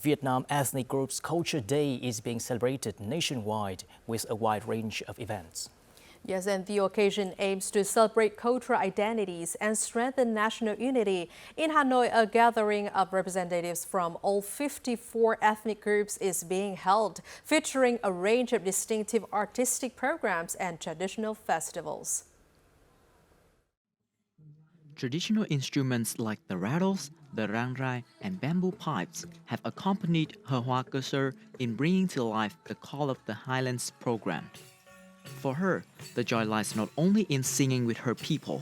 Vietnam Ethnic Groups Culture Day is being celebrated nationwide with a wide range of events. Yes, and the occasion aims to celebrate cultural identities and strengthen national unity. In Hanoi, a gathering of representatives from all 54 ethnic groups is being held, featuring a range of distinctive artistic programs and traditional festivals. Traditional instruments like the rattles, the rang rai, and bamboo pipes have accompanied He Hoa Cơ Sơ in bringing to life the Call of the Highlands program. For her, the joy lies not only in singing with her people.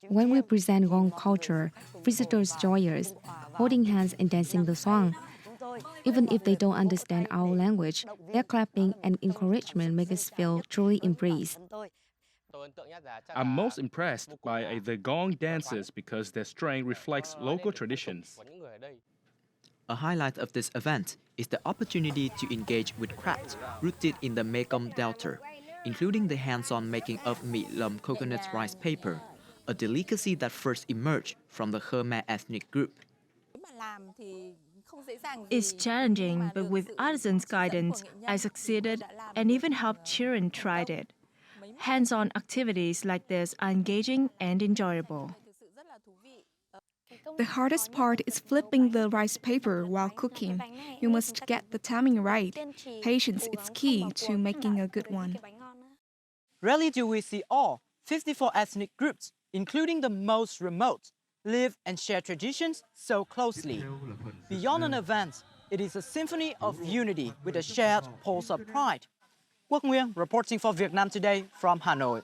When we present Gong culture, visitors join us, holding hands and dancing the song. Even if they don't understand our language, their clapping and encouragement make us feel truly embraced. I'm most impressed by the Gong dances because their strength reflects local traditions. A highlight of this event is the opportunity to engage with crafts rooted in the Mekong Delta, including the hands-on making of mì lầm coconut rice paper, a delicacy that first emerged from the Khmer ethnic group. It's challenging, but with artisans' guidance, I succeeded and even helped children try it. Hands-on activities like this are engaging and enjoyable. The hardest part is flipping the rice paper while cooking. You must get the timing right. Patience is key to making a good one. Rarely do we see all 54 ethnic groups, including the most remote, live and share traditions so closely. Beyond an event, it is a symphony of unity with a shared pulse of pride. Quốc Nguyên reporting for Vietnam Today from Hanoi.